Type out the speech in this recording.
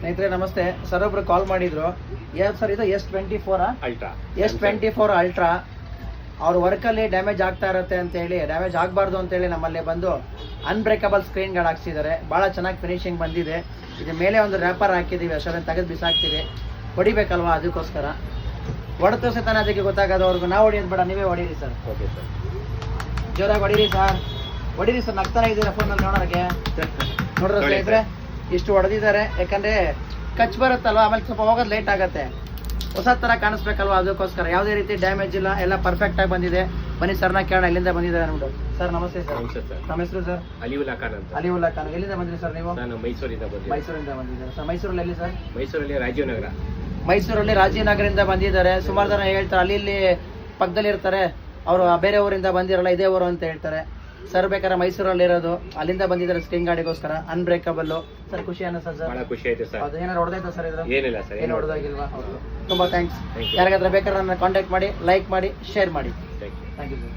ಸ್ನೇಹಿತರೆ ನಮಸ್ತೆ ಸರ್, ಒಬ್ರು ಕಾಲ್ ಮಾಡಿದ್ರು. ಸರ್ ಇದು S24 ಅಲ್ಟ್ರಾ S24 ಅಲ್ಟ್ರಾ ಅವ್ರ ವರ್ಕಲ್ಲಿ ಡ್ಯಾಮೇಜ್ ಆಗ್ತಾ ಇರುತ್ತೆ ಅಂತ ಹೇಳಿ, ಡ್ಯಾಮೇಜ್ ಆಗಬಾರ್ದು ಅಂತೇಳಿ ನಮ್ಮಲ್ಲಿ ಬಂದು ಅನ್ಬ್ರೇಕಬಲ್ ಸ್ಕ್ರೀನ್ ಗಾರ್ಡ್ ಹಾಕ್ಸಿದ್ದಾರೆ. ಭಾಳ ಚೆನ್ನಾಗಿ ಫಿನಿಶಿಂಗ್ ಬಂದಿದೆ. ಇದ್ರ ಮೇಲೆ ಒಂದು ರ್ಯಾಪರ್ ಹಾಕಿದ್ದೀವಿ, ಅಷ್ಟೊಂದು ತೆಗೆದು ಬಿಸಾಕ್ತೀವಿ. ಹೊಡಿಬೇಕಲ್ವಾ, ಅದಕ್ಕೋಸ್ಕರ ಹೊಡೆದು ಸತಾನೆ ಅದಕ್ಕೆ ಗೊತ್ತಾಗೋದವ್ರಿಗೂ ನಾವು ಹೊಡಿಯೋದು ಬೇಡ, ನೀವೇ ಹೊಡೀರಿ ಸರ್. ಓಕೆ ಸರ್, ಜೋರಾಗಿ ಹೊಡೀರಿ ಸರ್, ಹೊಡೀರಿ ಸರ್. ನಗ್ತಾನೆ ಇದ್ದೀರಾ ಫೋನಲ್ಲಿ ನೋಡೋರಿಗೆ. ನೋಡ್ರ ಸ್ನೇಹಿತರೆ ಇಷ್ಟು ಹೊಡೆದಿದ್ದಾರೆ, ಯಾಕಂದ್ರೆ ಕಚ್ ಬರುತ್ತಲ್ವ, ಆಮೇಲೆ ಸ್ವಲ್ಪ ಹೋಗೋದು ಲೇಟ್ ಆಗುತ್ತೆ. ಹೊಸ ಥರ ಕಾಣಿಸ್ಬೇಕಲ್ವ, ಅದಕ್ಕೋಸ್ಕರ. ಯಾವುದೇ ರೀತಿ ಡ್ಯಾಮೇಜ್ ಇಲ್ಲ, ಎಲ್ಲ ಪರ್ಫೆಕ್ಟ್ ಆಗಿ ಬಂದಿದೆ. ಬನ್ನಿ ಸರ್ನ ಕೇಳೋಣ ಎಲ್ಲಿಂದ ಬಂದಿದ್ದಾರೆ ಅನ್ಬಿಟ್ಟು. ಸರ್ ನಮಸ್ತೆ ಸರ್. ನಮಸ್ತೆ ಸರ್. ನಮ್ಮ ಹೆಸರು ಸರ್? ಅಲಿವುಲ್ಲಾ ಖಾನ್ ಅಂತ. ಅಲಿವುಲ್ಲಾ ಖಾನ್. ಎಲ್ಲಿಂದ ಬಂದಿರಿ ಸರ್ ನೀವು? ನಾನು ಮೈಸೂರಿಂದ ಬಂದಿದ್ದೀನಿ. ಮೈಸೂರಿಂದ ಬಂದಿದ್ದಾರೆ ಸರ್. ಮೈಸೂರಲ್ಲಿ ಎಲ್ಲಿ ಸರ್? ಮೈಸೂರಲ್ಲಿ ರಾಜೀವ್ ನಗರ. ಮೈಸೂರಲ್ಲಿ ರಾಜೀವ್ ನಗರದಿಂದ ಬಂದಿದ್ದಾರೆ. ಸುಮಾರು ಜನ ಹೇಳ್ತಾರೆ ಅಲ್ಲಿ ಇಲ್ಲಿ ಪಕ್ಕದಲ್ಲಿ ಇರ್ತಾರೆ, ಅವರು ಬೇರೆ ಊರಿಂದ ಬಂದಿರಲ್ಲ, ಇದೇ ಊರು ಅಂತ ಹೇಳ್ತಾರೆ. ಸರ್ ಬೇಕಾದ್ರೆ ಮೈಸೂರಲ್ಲಿ ಇರೋದು, ಅಲ್ಲಿಂದ ಬಂದಿದ್ದಾರೆ ಸ್ಕ್ರೀನ್ ಗಾರ್ಡಿಗೋಸ್ಕರ. Unbreakable sir. ಖುಷಿ ಅನ್ನಿಸ್ತಾ ಸರ್? ಬಹಳ ಖುಷಿ ಆಯ್ತು ಸರ್. ಅದು ಏನಾರು ಹೊಡೆದೈತಾ ಸರ್ ಇದ್ರ? ಏನಿಲ್ಲ ಸರ್, ಏನು ಹೊಡೆದಾಗಿಲ್ವಾ? ತುಂಬಾ ಥ್ಯಾಂಕ್ಸ್. Thank you. ಯಾರಿಗಾದ್ರೆ ಬೇಕಾದ್ರೆ ನನ್ನ ಕಾಂಟ್ಯಾಕ್ಟ್ ಮಾಡಿ, ಲೈಕ್ ಮಾಡಿ, ಶೇರ್ ಮಾಡಿ. Thank you. Thank you sir.